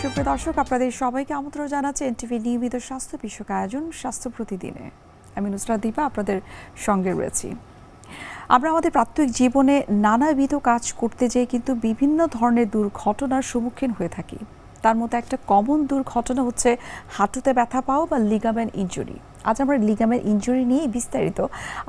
সুপ্রিয় দর্শক, আপনাদের সবাইকে আমন্ত্রণ জানাচ্ছি এনটিভি নিয়মিত স্বাস্থ্য বিষয়ক আয়োজন স্বাস্থ্য প্রতিদিনে। আমি নুসরাত দীপা আপনাদের সঙ্গে রয়েছি। আমরা আমাদের প্রাত্যহিক জীবনে নানাবিধ কাজ করতে যেয়ে কিন্তু বিভিন্ন ধরনের দুর্ঘটনার সম্মুখীন হয়ে থাকি। তার মধ্যে একটা কমন দুর্ঘটনা হচ্ছে হাঁটুতে ব্যথা পাওয়া বা লিগামেন্ট ইনজুরি। আজ আমরা লিগামেন্ট ইনজুরি নিয়ে বিস্তারিত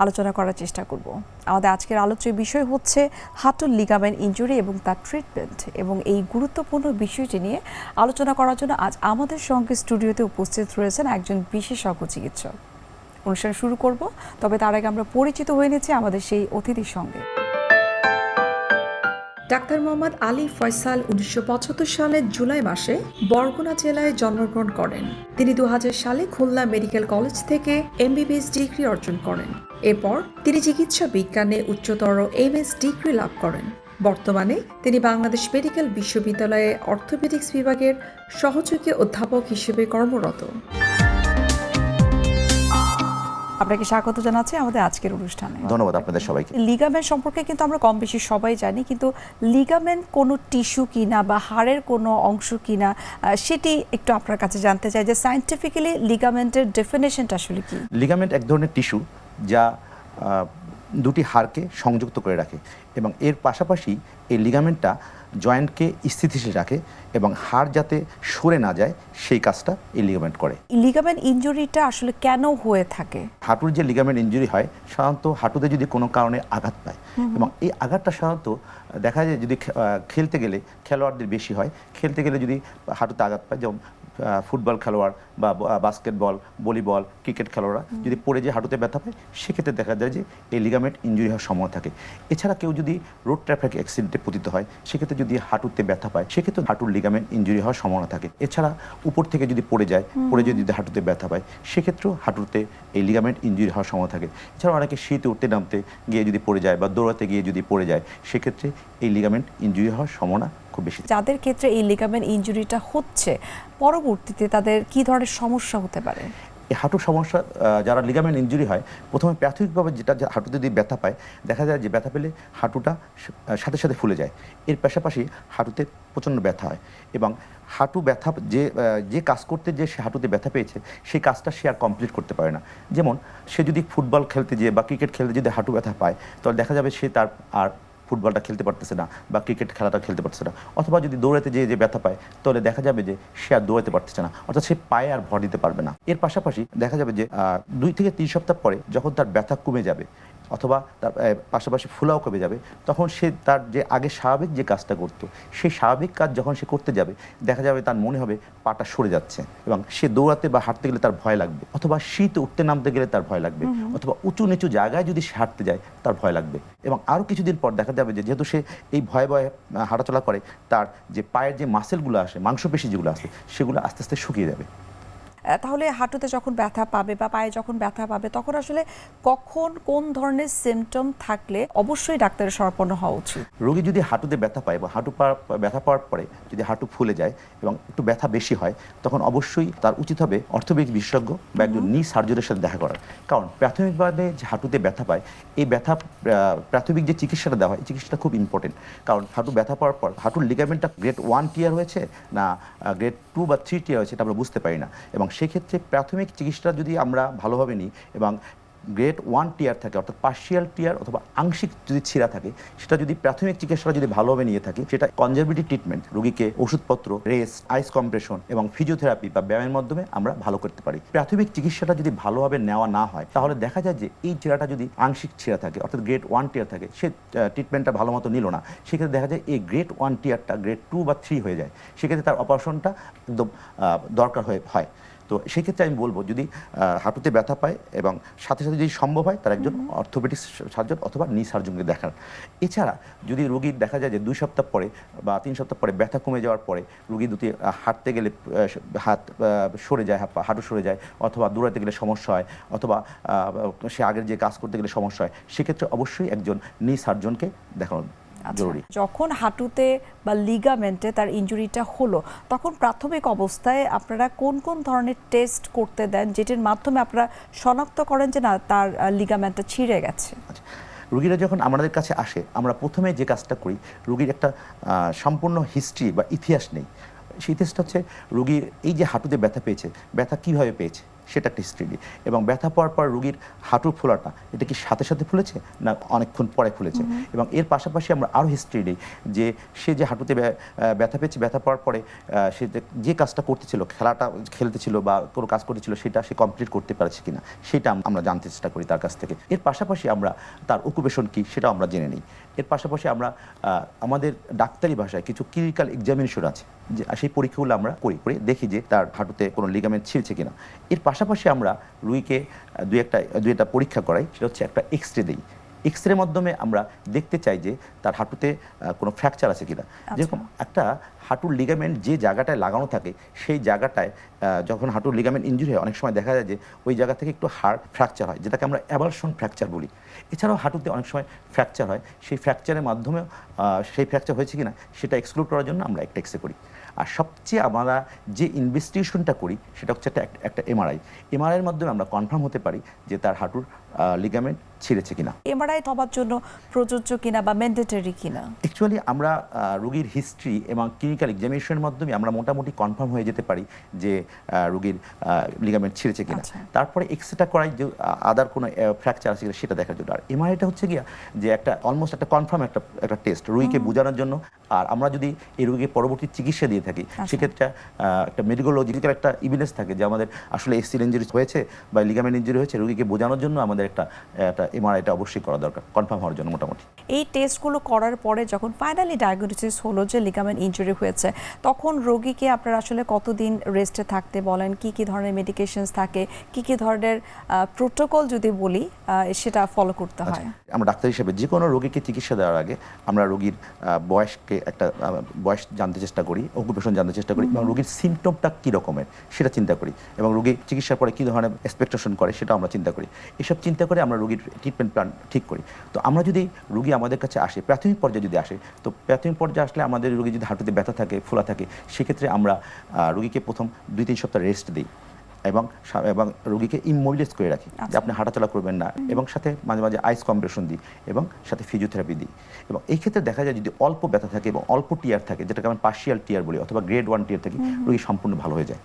আলোচনা করার চেষ্টা করব। আমাদের আজকের আলোচ্য বিষয় হচ্ছে হাঁটুর লিগামেন্ট ইনজুরি এবং তার ট্রিটমেন্ট। এবং এই গুরুত্বপূর্ণ বিষয়টি নিয়ে আলোচনা করার জন্য আজ আমাদের সঙ্গে স্টুডিওতে উপস্থিত রয়েছেন একজন বিশেষজ্ঞ চিকিৎসক। অনুষ্ঠান শুরু করব, তবে তার আগে আমরা পরিচিত হয়ে নিচ্ছি আমাদের সেই অতিথির সঙ্গে। ডাক্তার মোহাম্মদ আলী ফয়সাল 1975 সালের জুলাই মাসে বরগুনা জেলায় জন্মগ্রহণ করেন। তিনি 2000 সালে খুলনা মেডিকেল কলেজ থেকে এমবিবিএস ডিগ্রি অর্জন করেন। এরপর তিনি চিকিৎসা বিজ্ঞানে উচ্চতর এমএস ডিগ্রি লাভ করেন। বর্তমানে তিনি বাংলাদেশ মেডিকেল বিশ্ববিদ্যালয়ে অর্থোপেডিক্স বিভাগের সহযোগী অধ্যাপক হিসেবে কর্মরত। আপনাকে স্বাগত জানাচ্ছি আমাদের আজকের অনুষ্ঠানে। ধন্যবাদ আপনাদের সবাইকে। লিগামেন্ট সম্পর্কে কিন্তু আমরা কম বেশি সবাই জানি, কিন্তু লিগামেন্ট কোনো টিস্যু কিনা বা হাড়ের কোনো অংশ কিনা সেটি একটু আপনার কাছে জানতে চাই যে সায়েন্টিফিক্যালি লিগামেন্টের ডেফিনেশনটা আসলে কি? লিগামেন্ট এক ধরনের টিস্যু যা দুটি হাড়কে সংযুক্ত করে রাখে এবং এর পাশাপাশি এই লিগামেন্টটা জয়েন্টকে স্থিতিশীল রাখে এবং হাড় যাতে সরে না যায় সেই কাজটা এই লিগামেন্ট করে। লিগামেন্ট ইনজুরিটা আসলে কেন হয়ে থাকে? হাঁটুর যে লিগামেন্ট ইনজুরি হয় সাধারণত হাঁটুতে যদি কোনো কারণে আঘাত পায় এবং এই আঘাতটা সাধারণত দেখা যায় যদি খেলতে গেলে খেলোয়াড়দের বেশি হয়। খেলতে গেলে যদি হাঁটুতে আঘাত পায়, যেমন ফুটবল খেলোয়াড় বা বাস্কেটবল, ভলিবল, ক্রিকেট খেলোয়াড়রা যদি পড়ে যে হাঁটুতে ব্যথা পায়, সেক্ষেত্রে দেখা যায় যে এই লিগামেন্ট ইনজুরি হওয়ার সম্ভাবনা থাকে। এছাড়া কেউ যদি রোড ট্রাফিক অ্যাক্সিডেন্টে পতিত হয়, সেক্ষেত্রে যদি হাঁটুতে ব্যথা পায়, সেক্ষেত্রে হাঁটুর লিগামেন্ট ইনজুরি হওয়ার সম্ভাবনা থাকে। এছাড়া উপর থেকে যদি পড়ে যায়, পড়ে যদি হাঁটুতে ব্যথা পায়, সেক্ষেত্রেও হাঁটুতে এই লিগামেন্ট ইনজুরি হওয়ার সম্ভাবনা থাকে। এছাড়াও অনেকে শীতে উঠতে নামতে গিয়ে যদি পড়ে যায় বা দৌড়াতে গিয়ে যদি পড়ে যায়, সেক্ষেত্রে এই লিগামেন্ট ইনজুরি হওয়ার সম্ভাবনা খুব বেশি। যাদের ক্ষেত্রে এই লিগামেন্ট ইনজুরিটা হচ্ছে, পরবর্তীতে তাদের কি ধরনের সমস্যা হতে পারে? এই হাঁটুর সমস্যা যারা লিগামেন্ট ইনজুরি হয়, প্রথমে প্রাথমিকভাবে যেটা হাঁটুতে যদি ব্যথা পায়, দেখা যায় যে ব্যথা পেলে হাঁটুটা সাথে সাথে ফুলে যায়। এর পাশাপাশি হাঁটুতে প্রচণ্ড ব্যথা হয় এবং হাঁটু ব্যথা যে কাজ করতে যে সে হাঁটুতে ব্যথা পেয়েছে, সেই কাজটা সে আর কমপ্লিট করতে পারে না। যেমন সে যদি ফুটবল খেলতে যেয়ে বা ক্রিকেট খেলতে যদি হাঁটু ব্যথা পায়, তাহলে দেখা যাবে সে তার আর ফুটবলটা খেলতে পারতেছে না বা ক্রিকেট খেলাটা খেলতে পারতেছে না। অথবা যদি দৌড়াতে যে ব্যথা পায়, তাহলে দেখা যাবে যে সে আর দৌড়াতে পারতেছে না, অর্থাৎ সে পায়ে আর ভর দিতে পারবে না। এর পাশাপাশি দেখা যাবে যে 2 থেকে 3 সপ্তাহ পরে যখন তার ব্যথা কমে যাবে অথবা তার পাশাপাশি ফুলাও কমে যাবে, তখন সে তার যে আগে স্বাভাবিক যে কাজটা করতো, সেই স্বাভাবিক কাজ যখন সে করতে যাবে, দেখা যাবে তার মনে হবে পাটা সরে যাচ্ছে এবং সে দৌড়াতে বা হাঁটতে গেলে তার ভয় লাগবে, অথবা শীতে উঠতে নামতে গেলে তার ভয় লাগবে, অথবা উঁচু নিচু জায়গায় যদি সে হাঁটতে যায় তার ভয় লাগবে। এবং আরও কিছুদিন পর দেখা যাবে যে যেহেতু সে এই ভয়ে ভয়ে হাঁটাচলা করে, তার যে পায়ের যে মাসেলগুলো আসে, মাংসপেশি যেগুলো আসে, সেগুলো আস্তে আস্তে শুকিয়ে যাবে। তাহলে হাঁটুতে যখন ব্যথা পাবে বা পায়ে যখন ব্যথা পাবে, তখন আসলে কখন কোন ধরনের সিমটম থাকলে অবশ্যই ডাক্তারের শরণাপন্ন হওয়া উচিত? রোগী যদি হাঁটুতে ব্যথা পায় বা ব্যথা পাওয়ার পরে যদি হাঁটু ফুলে যায় এবং একটু ব্যথা বেশি হয়, তখন অবশ্যই তার উচিত হবে অর্থোপেডিক্স বিশেষজ্ঞ বা একজন নি সার্জনের সাথে দেখা করার। কারণ প্রাথমিকভাবে যে হাঁটুতে ব্যথা পায়, এই ব্যথা প্রাথমিক যে চিকিৎসাটা দেওয়া হয়, এই চিকিৎসাটা খুব ইম্পর্টেন্ট। কারণ হাঁটু ব্যথা পাওয়ার পর হাঁটুর লিগামেন্টটা গ্রেড 1 টিয়ার হয়েছে না গ্রেড 2 বা 3 টিয়ার হয়েছে, এটা আমরা বুঝতে পারি না। এবং সেক্ষেত্রে প্রাথমিক চিকিৎসাটা যদি আমরা ভালোভাবে নিই এবং গ্রেড 1 টিয়ার থাকে, অর্থাৎ পার্শিয়াল টিয়ার অথবা আংশিক যদি ছিঁড়া থাকে, সেটা যদি প্রাথমিক চিকিৎসাটা যদি ভালোভাবে নিয়ে থাকি, সেটা কনজারভেটিভ ট্রিটমেন্ট, রোগীকে ওষুধপত্র, রেস্ট, আইস কম্প্রেশন এবং ফিজিওথেরাপি বা ব্যায়ামের মাধ্যমে আমরা ভালো করতে পারি। প্রাথমিক চিকিৎসাটা যদি ভালোভাবে নেওয়া না হয়, তাহলে দেখা যায় যে এই ছিঁড়াটা যদি আংশিক ছিঁড়া থাকে, অর্থাৎ গ্রেড 1 টিয়ার থাকে, সে ট্রিটমেন্টটা ভালো মতো নিল না, সেক্ষেত্রে দেখা যায় এই গ্রেড 1 টিয়ারটা গ্রেড 2 বা 3 হয়ে যায়। সেক্ষেত্রে তার অপারেশনটা একদম দরকার হয়। তো সেক্ষেত্রে আমি বলবো, যদি হাঁটুতে ব্যথা পায় এবং সাথে সাথে যদি সম্ভব হয়, তার একজন অর্থোপেডিক্স সার্জন অথবা নি সার্জনকে দেখান। এছাড়া যদি রোগীর দেখা যায় যে 2 সপ্তাহ পরে বা 3 সপ্তাহ পরে ব্যথা কমে যাওয়ার পরে রোগী হাঁটতে গেলে হাত সরে যায়, হাঁটু সরে যায়, অথবা দৌড়াতে গেলে সমস্যা হয়, অথবা সে আগের যে কাজ করতে গেলে সমস্যা হয়, সেক্ষেত্রে অবশ্যই একজন নি সার্জনকে দেখানো জরুরি। যখন হাঁটুতে বা লিগামেন্টে তার ইনজুরিটা হলো, তখন প্রাথমিক অবস্থায় আপনারা কোন কোন ধরনের টেস্ট করতে দেন, যেটির মাধ্যমে আপনারা শনাক্ত করেন যে না, তার লিগামেন্টটা ছিঁড়ে গেছে? রোগীরা যখন আমাদের কাছে আসে, আমরা প্রথমে যে কাজটা করি, রোগীর একটা সম্পূর্ণ হিস্ট্রি বা ইতিহাস নেই। সেই টেস্টটা হচ্ছে রোগীর এই যে হাঁটুতে ব্যথা পেয়েছে, ব্যথা কীভাবে পেয়েছে সেটা একটা হিস্ট্রি দিই, এবং ব্যথা পাওয়ার পর রোগীর হাঁটুর ফোলাটা এটা কি সাথে সাথে ফুলেছে না অনেকক্ষণ পরে ফুলেছে, এবং এর পাশাপাশি আমরা আরও হিস্ট্রি দিই যে সে যে হাঁটুতে ব্যথা পেয়েছে, ব্যথা পাওয়ার পরে সে যে কাজটা করতেছিল, খেলতেছিল বা কোনো কাজ করতেছিল, সেটা সে কমপ্লিট করতে পারছে কিনা সেটা আমরা জানতে চেষ্টা করি তার কাছ থেকে। এর পাশাপাশি আমরা তার অকুপেশন কী সেটাও আমরা জেনে নিই। এর পাশাপাশি আমরা আমাদের ডাক্তারি ভাষায় কিছু ক্লিনিক্যাল এক্সামিনেশন আছে, যে সেই পরীক্ষাগুলো আমরা করে দেখি যে তার হাঁটুতে কোনো লিগামেন্ট ছিঁড়ছে কিনা। এর পাশাপাশি আমরা রুগীকে দুই একটা পরীক্ষা করাই, সেটা হচ্ছে একটা এক্সরে দিই। এক্সরের মাধ্যমে আমরা দেখতে চাই যে তার হাঁটুতে কোনো ফ্র্যাকচার আছে কিনা। যেরকম একটা হাঁটুর লিগামেন্ট যে জায়গাটায় লাগানো থাকে সেই জায়গাটায় যখন হাঁটুর লিগামেন্ট ইনজুরি হয়, অনেক সময় দেখা যায় যে ওই জায়গা থেকে একটু হাড় ফ্র্যাকচার হয়, যেটাকে আমরা অ্যাবালশন ফ্র্যাকচার বলি। এছাড়াও হাঁটুতে অনেক সময় ফ্র্যাকচার হয়, সেই ফ্র্যাকচারের মাধ্যমেও সেই ফ্র্যাকচার হয়েছে কিনা সেটা এক্সক্লুড করার জন্য আমরা একটা এক্সরে করি। আর সবচেয়ে আমরা যে ইনভেস্টিগেশনটা করি সেটা হচ্ছে একটা এমআরআইয়ের মাধ্যমে আমরা কনফার্ম হতে পারি যে তার হাঁটুর লিগামেন্ট ছিঁড়েছে কিনা। এমআরআই হবার জন্য প্রযোজ্য কিনা বা ম্যান্ডেটরি কিনা? অ্যাকচুয়ালি আমরা রোগীর হিস্ট্রি এবং ক্লিনিক্যাল এক্সামিনেশনের মাধ্যমে আমরা মোটামুটি কনফার্ম হয়ে যেতে পারি যে রোগীর লিগামেন্ট ছিঁড়েছে কিনা। তারপরে এক্সরেটা করাই যে আদার কোনো ফ্র্যাকচার আছে কিনা সেটা দেখার জন্য। আর এমআরআইটা হচ্ছে গিয়া যে একটা অলমোস্ট একটা কনফার্ম একটা টেস্ট রোগীকে বোঝানোর জন্য। আর আমরা যদি এই রোগীকে পরবর্তী চিকিৎসা দিয়ে থাকি, সেক্ষেত্রে একটা মেডিকোলজিক্যাল একটা ইভিডেন্স থাকে যে আমাদের আসলে এসিএল ইনজুরি হয়েছে বা লিগামেন্ট ইনজুরি হয়েছে, রোগীকে বোঝানোর জন্য আমাদের একটা এমআরআইটা অবশ্যই করা দরকার কনফার্ম হওয়ার জন্য। মোটামুটি এই টেস্টগুলো করার পরে যখন ফাইনালি ডায়াগনোসিস হলো যে লিগামেন্ট ইনজুরি হয়েছে, তখন রোগীকে আপনারা আসলে কতদিন রেস্টে থাকতে বলেন, কি কি ধরনের মেডিকেশনস থাকে, কি কি ধরনের প্রোটোকল যদি বলি সেটা ফলো করতে হয়? আমরা ডাক্তার হিসেবে যে কোনো রোগীকে চিকিৎসা দেওয়ার আগে আমরা রোগীর বয়সকে একটা বয়স জানতে চেষ্টা করি, অকুপেশন জানতে চেষ্টা করি, এবং রোগীর সিমটমটা কী রকমের সেটা চিন্তা করি, এবং রোগী চিকিৎসার পরে কী ধরনের এক্সপেকটেশন করে সেটা আমরা চিন্তা করি। এসব চিন্তা করে আমরা রোগীর ট্রিটমেন্ট প্ল্যান ঠিক করি। তো আমরা যদি রোগী আমাদের কাছে আসে, প্রাথমিক পর্যায়ে যদি আসে, তো প্রাথমিক পর্যায়ে আসলে আমাদের রোগী যদি হাঁটুতে ব্যথা থাকে, ফোলা থাকে, সেক্ষেত্রে আমরা রোগীকে প্রথম 2-3 সপ্তাহ রেস্ট দিই এবং রোগীকে ইমোবিলাইজ করে রাখি যে আপনি হাঁটাচলা করবেন না, এবং সাথে মাঝে মাঝে আইস কম্প্রেশন দিই এবং সাথে ফিজিওথেরাপি দিই। এবং এই ক্ষেত্রে দেখা যায় যদি অল্প ব্যথা থাকে এবং অল্প টিয়ার থাকে, যেটাকে আমরা পার্শিয়াল টিয়ার বলি অথবা গ্রেড 1 টিয়ার থাকে, রোগী সম্পূর্ণ ভালো হয়ে যায়,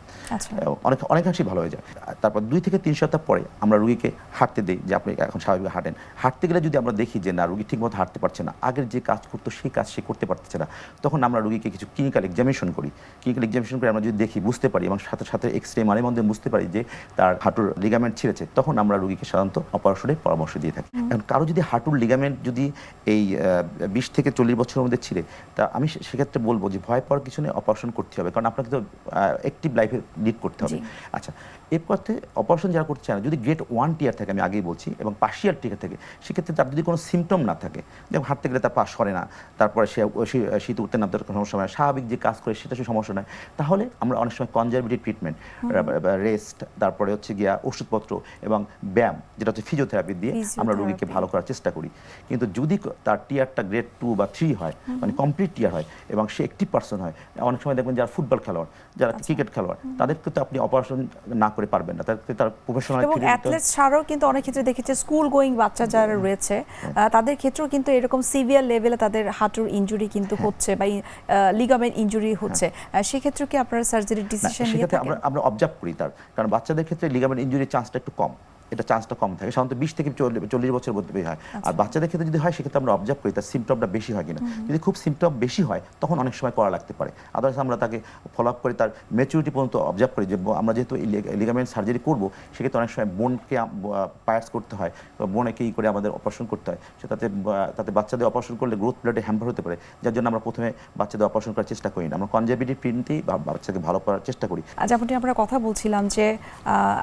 অনেকাংশেই ভালো হয়ে যায়। তারপর 2-3 সপ্তাহ পরে আমরা রোগীকে হাঁটতে দিই, যে আপনি এখন স্বাভাবিক হাঁটেন। হাঁটতে গেলে যদি আমরা দেখি যে না রোগী ঠিকমতো হাঁটতে পারছে না, আগের যে কাজ করতো সেই কাজ সে করতে পারছে না, তখন আমরা রোগীকে কিছু ক্লিনিক্যাল এক্সামিনেশন করি। ক্লিনিক্যাল এক্সামিনেশন করে আমরা যদি দেখি, বুঝতে পারি, এবং সাথে সাথে এক্সরে এমআরআইয়ের মধ্যে বুঝতে পারি যে তার হাঁটুর লিগামেন্ট ছিঁড়েছে, তখন আমরা রোগীকে সাধারণত অপারেশনের পরামর্শ দিয়ে থাকি। এখন কারো যদি হাঁটুর লিগামেন্ট যদি এই 20 থেকে 40 বছরের মধ্যে ছিঁড়ে, তা আমি সেক্ষেত্রে বলবো যে ভয় পাওয়ার কিছু নেই, অপারেশন করতে হবে, কারণ আপনাকে তো অ্যাক্টিভ লাইফে লিড করতে হবে। আচ্ছা, এরপরে অপারেশন যারা করতে চায় না, যদি গ্রেড 1 টিয়ার থাকে, আমি আগেই বলছি, এবং পার্শিয়াল টিয়ার থাকে, সেক্ষেত্রে তার যদি কোনো সিমটম না থাকে, যেমন হাঁটতে গেলে তার পা সরে না, তারপরে সে শীত উঠতে নামতে কোনো সমস্যা হয়, স্বাভাবিক যে কাজ করে সেটা সে সমস্যা নয়, তাহলে আমরা অনেক সময় কনজারভেটিভ ট্রিটমেন্ট, রেস্ট, তারপরে হচ্ছে গিয়া ওষুধপত্র এবং ব্যায়াম, যেটা হচ্ছে ফিজিওথেরাপি দিয়ে আমরা রোগীকে ভালো করার চেষ্টা করি। কিন্তু যদি তার টিয়ারটা গ্রেড 2 বা 3 হয়, মানে কমপ্লিট টিয়ার হয়, এবং সে অ্যাক্টিভ পার্সন হয়, অনেক সময় দেখবেন যারা ফুটবল খেলোয়াড়, যারা ক্রিকেট খেলোয়াড়, তাদেরকে তো আপনি অপারেশন না করে পারবেন না, তার প্রফেশনাল এবং অ্যাথলেটস ছাড়াও কিন্তু অনেক ক্ষেত্রে দেখেছে স্কুল গোয়িং বাচ্চা যারা রয়েছে তাদের ক্ষেত্রেও কিন্তু এরকম সিভিয়ার লেভেলে তাদের হাঁটুর ইনজুরি কিন্তু হচ্ছে বা লিগামেন্ট ইনজুরি হচ্ছে, সেক্ষেত্রে কি আপনারা সার্জারি ডিসিশন নিয়ে থাকেন? আমরা অবজার্ভ করি তার, কারণ বাচ্চাদের ক্ষেত্রে লিগামেন্ট ইনজুরির চান্সটা একটু কম, এটা চান্সটা কম থাকে, সাধারণত 20 থেকে 40 বছর মধ্যে হয়। আর বাচ্চাদের ক্ষেত্রে যদি হয়, সেক্ষেত্রে আমরা অবজার্ভ করি তার সিমটমটা বেশি হয় কিনা। যদি খুব সিমটম বেশি হয়, তখন অনেক সময় করা লাগতে পারে। আদারওয়াইজ আমরা তাকে ফলো আপ করে তার ম্যাচুরিটি পর্যন্ত অবজার্ভ করি, যে আমরা যেহেতু লিগামেন্ট সার্জারি করবো, সেক্ষেত্রে অনেক সময় বোনকে পায়ার্স করতে হয়, বোনকে ই করে আমাদের অপারেশন করতে হয়, তাতে বাচ্চাদের অপারেশন করলে গ্রোথ প্লেটে হ্যাম্পার হতে পারে, যার জন্য আমরা প্রথমে বাচ্চাদের অপারেশন করার চেষ্টা করি না, আমরা কনজারভেটিভ ট্রিটমেন্টেই বাচ্চাকে ভালো করার চেষ্টা করি। যেমনটি আমরা কথা বলছিলাম যে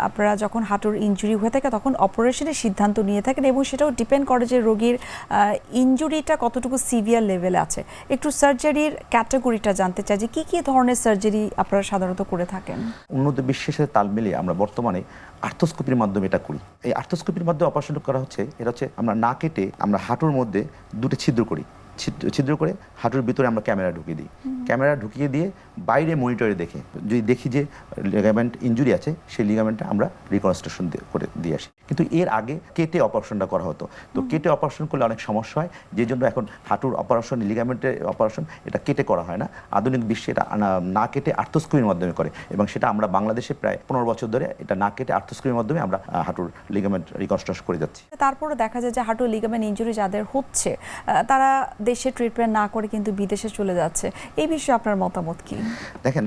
আপনারা যখন হাঁটুর ইনজুরি হয়ে থাকে তখন অপারেশনের সিদ্ধান্ত নিয়ে থাকেন, এবং সেটাও ডিপেন্ড করে যে রোগীর ইনজুরিটা কতটুকু সিভিয়ার লেভেলে আছে। একটু সার্জারির ক্যাটাগরিটা জানতে চাই, যে কি কি ধরনের সার্জারি আপনারা সাধারণত করে থাকেন? উন্নত বিশ্বের সাথে তাল মিলিয়ে আমরা বর্তমানে আর্থোস্কোপির মাধ্যমে এটা করি। এই আর্থোস্কোপির মাধ্যমে অপারেশন করা হচ্ছে, এটা হচ্ছে আমরা না কেটে আমরা হাঁটুর মধ্যে 2টি ছিদ্র করি, ছিদ্র করে হাঁটুর ভিতরে আমরা ক্যামেরা ঢুকিয়ে দিই, ক্যামেরা ঢুকিয়ে দিয়ে বাইরে মনিটরে দেখে যদি দেখি যে লিগামেন্ট ইনজুরি আছে, সেই লিগামেন্টটা আমরা রিকনস্ট্রাকশন করে দিয়ে আসি। কিন্তু এর আগে কেটে অপারেশনটা করা হতো। তো কেটে অপারেশন করলে অনেক সমস্যা হয়, যে জন্য এখন হাঁটুর অপারেশন, লিগামেন্টের অপারেশন এটা কেটে করা হয় না। আধুনিক বিশ্বে এটা না কেটে আর্থোস্কোপির মাধ্যমে করে, এবং সেটা আমরা বাংলাদেশে প্রায় 15 বছর ধরে এটা না কেটে আর্থোস্কোপির মাধ্যমে আমরা হাঁটুর লিগামেন্ট রিকনস্ট্রাকশন করে যাচ্ছি। তারপরে দেখা যায় যে হাঁটুর লিগামেন্ট ইনজুরি যাদের হচ্ছে তারা দেশে ট্রিটমেন্ট না করে কিন্তু বিদেশে চলে যাচ্ছে, এই বিষয়ে আপনার মতামত কি? দেখেন,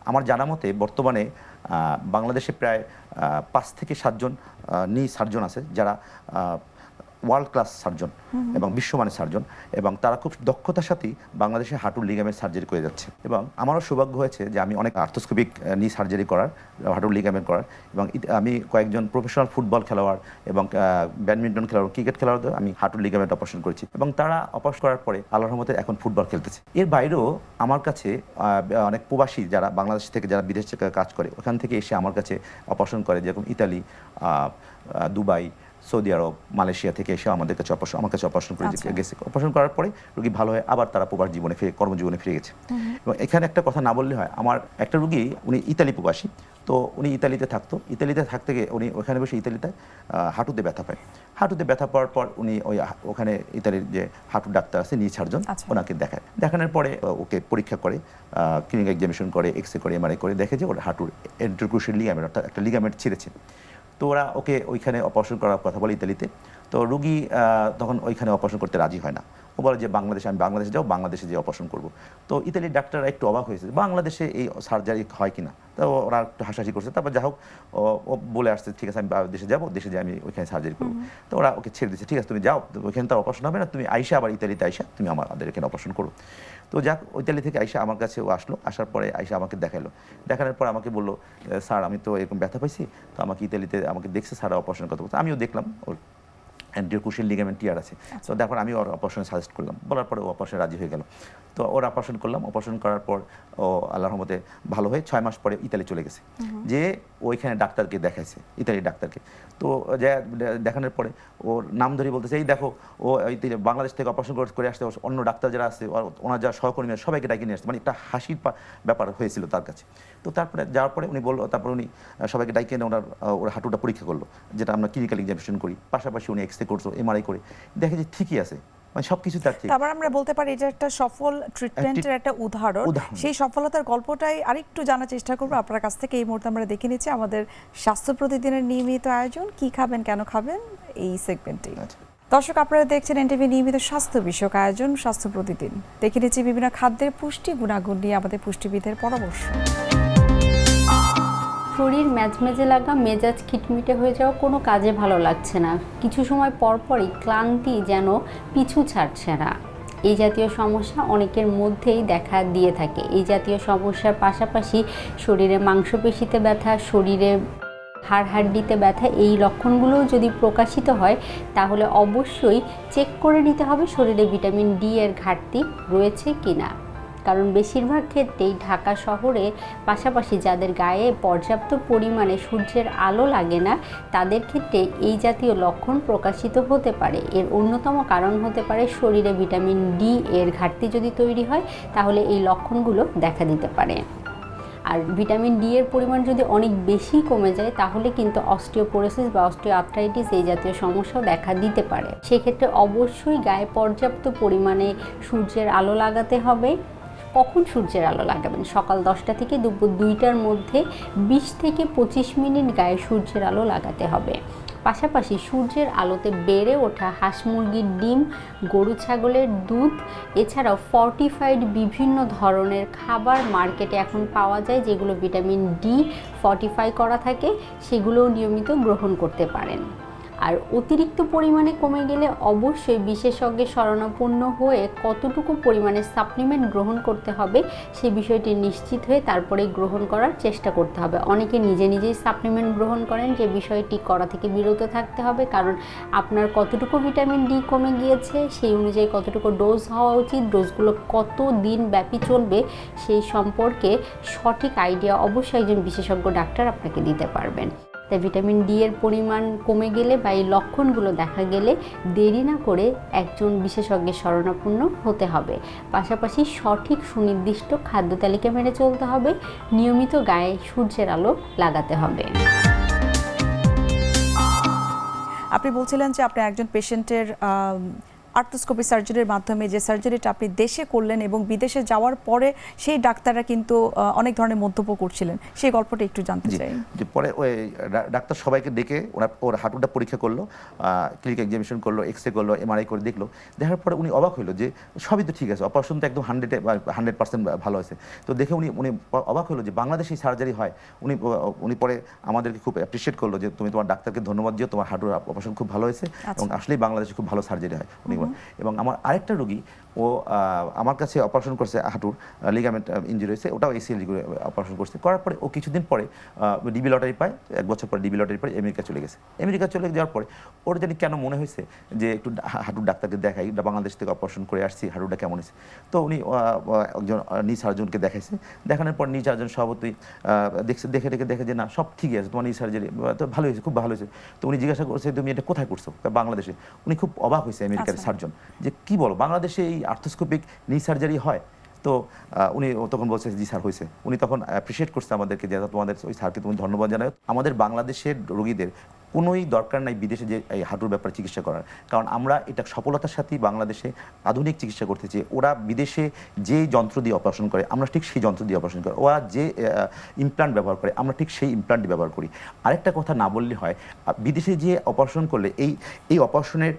আমার জানা মতে বর্তমানে বাংলাদেশে প্রায় 5 থেকে 7 জন নি সার্জন আছে, যারা ওয়ার্ল্ড ক্লাস সার্জন এবং বিশ্বমানের সার্জন, এবং তারা খুব দক্ষতার সাথেই বাংলাদেশে হাঁটুর লিগামেন্ট সার্জারি করে যাচ্ছে। এবং আমারও সৌভাগ্য হয়েছে যে আমি অনেক আর্থোস্কোপিক নি সার্জারি করার, হাঁটুর লিগামেন্ট করার, এবং আমি কয়েকজন প্রফেশনাল ফুটবল খেলোয়াড় এবং ব্যাডমিন্টন খেলোয়াড়, ক্রিকেট খেলোয়াড়দের আমি হাঁটুর লিগামেন্ট অপারেশন করেছি, এবং তারা অপারেশন করার পরে আল্লাহর রহমতে এখন ফুটবল খেলতেছে। এর বাইরেও আমার কাছে অনেক প্রবাসী যারা বাংলাদেশ থেকে, যারা বিদেশ থেকে কাজ করে, ওখান থেকে এসে আমার কাছে অপারেশন করে, যেরকম ইতালি, দুবাই, সৌদি আরব, মালয়েশিয়া থেকে এসে আমার কাছে অপারেশন করে গেছে। অপারেশন করার পরে রোগী ভালো হয়, আবার তারা প্রবাস জীবনে ফিরে, কর্মজীবনে ফিরে গেছে। এবং এখানে একটা কথা না বললে হয়, আমার একটা রোগী, উনি ইতালি প্রবাসী, তো উনি ইতালিতে থাকতো। ইতালিতে থাকতে গিয়ে উনি ওখানে বসে ইতালিতে হাঁটুতে ব্যথা পায়। হাঁটুতে ব্যথা পাওয়ার পর উনি ওখানে ইতালির যে হাঁটুর ডাক্তার আছে, নি সার্জন, ওনাকে দেখায়। দেখানোর পরে ওকে পরীক্ষা করে, ক্লিনিক এক্সামিনেশন করে, এক্সরে করে, এমআরআই করে, দেখে যে ওর হাঁটুর ইন্টারক্রুশিয়াল লিগামেন্ট, অর্থাৎ একটা লিগামেন্ট ছিঁড়েছে। তো ওরা ওকে ওইখানে অপারেশন করার কথা বলে ইতালিতে। তো রুগী তখন ওইখানে অপারেশন করতে রাজি হয় না। ও বলে যে আমি বাংলাদেশে যাও, বাংলাদেশে যে অপারেশন করবো। তো ইতালির ডাক্তাররা একটু অবাক হয়েছে, বাংলাদেশে এই সার্জারি হয় কিনা। তো ওরা একটু হাসাহাসি করছে। তারপর যা হোক ও বলে আসছে, ঠিক আছে আমি দেশে যাবো, দেশে যাই আমি ওইখানে সার্জারি করবো। তো ওরা ওকে ছেড়ে দিচ্ছে, ঠিক আছে তুমি যাও, ওইখানে তো অপারেশন হবে না, তুমি আইসা আবার ইতালিতে আইসা তুমি আমাদের এখানে অপারেশন করো। তো যাক, ইতালি থেকে আইসা আমার কাছে ও আসলো। আসার পরে আইসা আমাকে দেখালো। দেখানোর পর আমাকে বললো, স্যার আমি তো এরকম ব্যথা পাইছি, তো আমাকে ইতালিতে আমাকে দেখছে স্যার অপারেশন কথা বলছে। আমিও দেখলাম ওর ইন্টারক্রুশিয়াল লিগামেন্ট টিয়ার আছে। তো তারপর আমি ওর অপারেশন সাজেস্ট করলাম, বলার পরে ও অপারেশন রাজি হয়ে গেল। তো ওর অপারেশন করলাম। অপারেশন করার পর ও আল্লাহর রহমতে ভালো হয়ে 6 মাস পরে ইতালি চলে গেছে, যে ওইখানে ডাক্তারকে দেখাইছে, ইতালির ডাক্তারকে। তো দেখানোর পরে ওর নাম ধরে বলতেছে, এই দেখো ও বাংলাদেশ থেকে অপারেশন করে আসতে, অন্য ডাক্তার যারা আছে, ওনার যারা সহকর্মী সবাইকে ডাকিয়ে নিয়ে আসছে। মানে একটা হাসির ব্যাপার হয়েছিল তার কাছে। তো তারপরে যাওয়ার পরে উনি বললো, তারপর উনি সবাইকে ডাকিয়ে এনে ওর হাঁটুটা পরীক্ষা করলো, যেটা আমরা ক্লিনিক্যাল এক্সামিনেশন করি। পাশাপাশি উনি এক্সরে করছো, এমআরআই করে দেখে যে ঠিকই আছে, মানে সবকিছু তার ঠিক। তারপর আমরা বলতে পারি এটা একটা সফল ট্রিটমেন্টের একটা উদাহরণ। সেই সফলতার গল্পটাই আরেকটু জানার চেষ্টা করবো আপনার কাছ থেকে। এই মুহূর্তে আমরা দেখে নিচ্ছি আমাদের স্বাস্থ্য প্রতিদিনের নিয়মিত আয়োজন, কি খাবেন কেন খাবেন, এই সেগমেন্টে। দর্শক, আপনারা দেখছেন এনটিভি নিয়মিত স্বাস্থ্য বিষয়ক আয়োজন স্বাস্থ্য প্রতিদিন। দেখে নিচ্ছি বিভিন্ন খাদ্যের পুষ্টি গুণাগুণ নিয়ে আমাদের পুষ্টিবিদের পরামর্শ। শরীর ম্যাজমেজে লাগা, মেজাজ খিটমিটে হয়ে যাওয়া, কোনো কাজে ভালো লাগছে না, কিছু সময় পরপরই ক্লান্তি যেন পিছু ছাড়ছে না, এই জাতীয় সমস্যা অনেকের মধ্যেই দেখা দিয়ে থাকে। এই জাতীয় সমস্যার পাশাপাশি শরীরে মাংসপেশিতে ব্যথা, শরীরে হাড়হাড্ডিতে ব্যথা, এই লক্ষণগুলোও যদি প্রকাশিত হয় তাহলে অবশ্যই চেক করে নিতে হবে শরীরে ভিটামিন ডি এর ঘাটতি রয়েছে কিনা। কারণ বেশিরভাগ ক্ষেত্রেই ঢাকা শহরে পাশাপাশি যাদের গায়ে পর্যাপ্ত পরিমাণে সূর্যের আলো লাগে না, তাদের ক্ষেত্রে এই জাতীয় লক্ষণ প্রকাশিত হতে পারে। এর অন্যতম কারণ হতে পারে শরীরে ভিটামিন ডি এর ঘাটতি যদি তৈরি হয়, তাহলে এই লক্ষণগুলো দেখা দিতে পারে। আর ভিটামিন ডি এর পরিমাণ যদি অনেক বেশি কমে যায়, তাহলে কিন্তু অস্টিওপোরোসিস বা অস্টিওআর্থ্রাইটিস এই জাতীয় সমস্যাও দেখা দিতে পারে। সেক্ষেত্রে অবশ্যই গায়ে পর্যাপ্ত পরিমাণে সূর্যের আলো লাগাতে হবে। কখন সূর্যের আলো লাগাবেন? সকাল 10টা থেকে দুপুর 2টার মধ্যে 20 থেকে 25 মিনিট গায়ে সূর্যের আলো লাগাতে হবে। পাশাপাশি সূর্যের আলোতে বেড়ে ওঠা হাঁস মুরগির ডিম, গরু ছাগলের দুধ, এছাড়াও ফর্টিফাইড বিভিন্ন ধরনের খাবার মার্কেটে এখন পাওয়া যায়, যেগুলো ভিটামিন ডি ফর্টিফাই করা থাকে, সেগুলোও নিয়মিত গ্রহণ করতে পারেন। আর অতিরিক্ত পরিমাণে কমে গেলে অবশ্যই বিশেষজ্ঞের শরণাপন্ন হয়ে কতটুকু পরিমাণে সাপ্লিমেন্ট গ্রহণ করতে হবে সে বিষয়টি নিশ্চিত হয়ে তারপরে গ্রহণ করার চেষ্টা করতে হবে। অনেকে নিজে নিজেই সাপ্লিমেন্ট গ্রহণ করেন, যে বিষয়টি করা থেকে বিরত থাকতে হবে। কারণ আপনার কতটুকু ভিটামিন ডি কমে গিয়েছে, সেই অনুযায়ী কতটুকু ডোজ হওয়া উচিত, ডোজগুলো কত দিন ব্যাপী চলবে, সেই সম্পর্কে সঠিক আইডিয়া অবশ্যই একজন বিশেষজ্ঞ ডাক্তার আপনাকে দিতে পারবেন। তাই ভিটামিন ডি এর পরিমাণ কমে গেলে বা এই লক্ষণগুলো দেখা গেলে দেরি না করে একজন বিশেষজ্ঞের শরণাপন্ন হতে হবে। পাশাপাশি সঠিক সুনির্দিষ্ট খাদ্য তালিকা মেনে চলতে হবে, নিয়মিত গায়ে সূর্যের আলো লাগাতে হবে। আপনি বলছিলেন যে আপনি একজন পেশেন্টের আর্থ্রোস্কোপি সার্জারির মাধ্যমে যে সার্জারিটা আপনি দেশে করলেন এবং বিদেশে যাওয়ার পরে সেই ডাক্তাররা কিন্তু অনেক ধরনের মন্তব্য করছিলেন, সেই গল্পটা একটু জানতে চাই। যে পরে ওই ডাক্তার সবাইকে ডেকে ওর হাঁটুটা পরীক্ষা করলো, ক্লিনিক এক্সামিনেশন করলো, এক্সরে করলো, এমআরআই করে দেখলো। দেখার পরে উনি অবাক হলো যে সবই তো ঠিক আছে, অপারেশন তো একদম 100% ভালো আছে। তো দেখে উনি অবাক হলো যে বাংলাদেশে সার্জারি হয়। উনি পরে আমাদেরকে খুব অ্যাপ্রিসিয়েট করলো যে তুমি তোমার ডাক্তারকে ধন্যবাদ দিও, তোমার হাঁটুর অপারেশন খুব ভালো হয়েছে এবং আসলেই বাংলাদেশে খুব ভালো সার্জারি হয় উনি। এবং আমার আরেকটা রোগী, ও আমার কাছে অপারেশন করছে, হাঁটুর লিগামেন্ট ইনজুরি হয়েছে, ওটাও এসিএল অপারেশন করছে। করার পরে ও কিছুদিন পরে ডিবি লটারি পায়, 1 বছর পরে ডিবি লটারি পরে আমেরিকা চলে গেছে। আমেরিকা চলে যাওয়ার পরে ওর জানি কেন মনে হয়েছে যে একটু হাঁটুর ডাক্তারকে দেখাই, বাংলাদেশ থেকে অপারেশন করে আসছি, হাঁটুটা কেমন হয়েছে। তো উনি একজন নি সার্জনকে দেখাইছে। দেখানোর পর নি সার্জন সভাপতি দেখে যে না সব ঠিকই আছে, তোমার নি সার্জারি তো ভালো হয়েছে, খুব ভালো হয়েছে। তো উনি জিজ্ঞাসা করছে তুমি এটা কোথায় করছো, বাংলাদেশে। উনি খুব অবাক হয়েছে আমেরিকার সার্জন যে কি বলো বাংলাদেশে এই আর্থ্রোস্কোপিক নি সার্জারি হয়। তো উনি তখন বলছে জি স্যার হয়েছে। উনি তখন অ্যাপ্রিসিয়েট করছে আমাদেরকে যে তোমাদের ওই স্যারকে তুমি ধন্যবাদ জানাও। আমাদের বাংলাদেশের রোগীদের কোনোই দরকার নাই বিদেশে যে এই হাঁটুর ব্যাপারে চিকিৎসা করার, কারণ আমরা এটা সফলতার সাথেই বাংলাদেশে আধুনিক চিকিৎসা করতেছি। ওরা বিদেশে যে যন্ত্র দিয়ে অপারেশন করে আমরা ঠিক সেই যন্ত্র দিয়ে অপারেশন করি, ওরা যে ইমপ্লান্ট ব্যবহার করে আমরা ঠিক সেই ইমপ্লান্টই ব্যবহার করি। আরেকটা কথা না বললে হয়, বিদেশে যে অপারেশন করলে এই অপারেশনের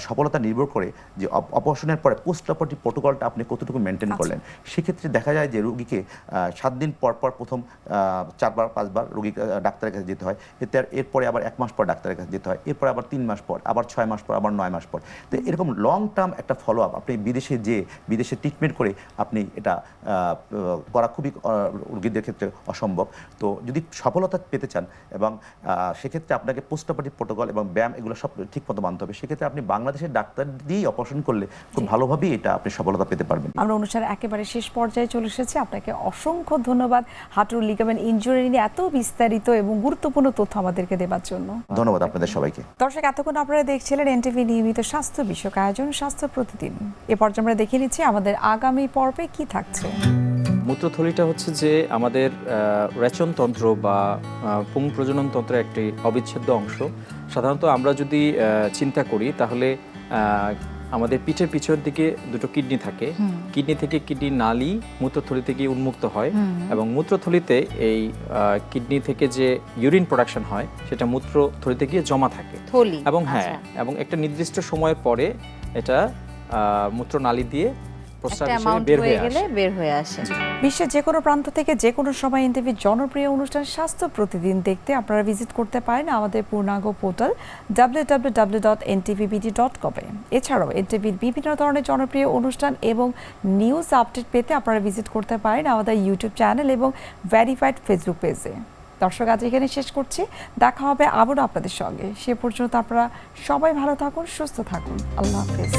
সফলতা নির্ভর করে যে অপারেশনের পরে পোস্ট অপারেটিভ প্রোটোকলটা আপনি কতটুকু মেনটেন করলেন। সেক্ষেত্রে দেখা যায় যে রোগীকে 7 দিন পর প্রথম 4-5 বার রোগী ডাক্তারের কাছে যেতে হয়, এরপরে আবার 1 মাস পর ডাক্তারের কাছে যেতে হয়, এরপর আবার 3 মাস পর, আবার 6 মাস পর, আবার 9 মাস পর। তো এরকম লং টার্ম একটা ফলো আপ আপনি বিদেশে ট্রিটমেন্ট করে আপনি এটা করা খুবই রোগীদের ক্ষেত্রে অসম্ভব। তো যদি সফলতা পেতে চান এবং সেক্ষেত্রে আপনাকে পোস্ট অপারেটিভ প্রোটোকল এবং ব্যায়াম এগুলো সব ঠিক মতো মানতে হবে। সেক্ষেত্রে আপনি বাংলাদেশের ডাক্তার দিয়েই অপারেশন করলে খুব ভালোভাবেই এটা আপনি সফলতা পেতে পারবেন। আমরা অনুষ্ঠানের একেবারে শেষ পর্যায়ে চলে এসেছি। আপনাকে অসংখ্য ধন্যবাদ হাঁটুর লিগামেন্ট ইনজুরি নিয়ে এত বিস্তারিত এবং গুরুত্বপূর্ণ তথ্য আমাদেরকে দেওয়ার জন্য। ধন্যবাদ আপনাদের সবাইকে। দর্শক, এতক্ষণ আপনারা দেখছিলেন এনটিভি নিয়মিত স্বাস্থ্য বিষয়ক আয়োজন স্বাস্থ্য প্রতিদিন। এ পর্যায়ে আমরা দেখে নিচ্ছি আমাদের আগামী পর্বে কি থাকছে। মূত্রথলিটা হচ্ছে যে আমাদের রেচনতন্ত্র বা পুং প্রজনন তন্ত্রের একটি অবিচ্ছেদ্য অংশ। সাধারণত আমরা যদি চিন্তা করি তাহলে আমাদের পিঠের পিছনের দিকে দুটো কিডনি থাকে, কিডনি থেকে কিডনি নালী মূত্রথলি থেকে উন্মুক্ত হয় এবং মূত্রথলিতে এই কিডনি থেকে যে ইউরিন প্রোডাকশন হয় সেটা মূত্রথলিতে গিয়ে জমা থাকে এবং এবং একটা নির্দিষ্ট সময়ের পরে এটা মূত্রনালী দিয়ে বের হয়ে আসে। বিশ্বের যে কোনো প্রান্ত থেকে যে কোনো সময় এনটিভির জনপ্রিয় অনুষ্ঠান স্বাস্থ্য প্রতিদিন দেখতে আপনারা ভিজিট করতে পারেন আমাদের পূর্ণাঙ্গ পোর্টাল www.ntvbd.com এ। এছাড়াও এনটিভির বিভিন্ন ধরনের জনপ্রিয় অনুষ্ঠান এবং নিউজ আপডেট পেতে আপনারা ভিজিট করতে পারেন আমাদের ইউটিউব চ্যানেল এবং ভেরিফাইড ফেসবুক পেজে। দর্শক, আজ এখানে শেষ করছি। দেখা হবে আবারও আপনাদের সঙ্গে। সে পর্যন্ত আপনারা সবাই ভালো থাকুন, সুস্থ থাকুন। আল্লাহ হাফেজ।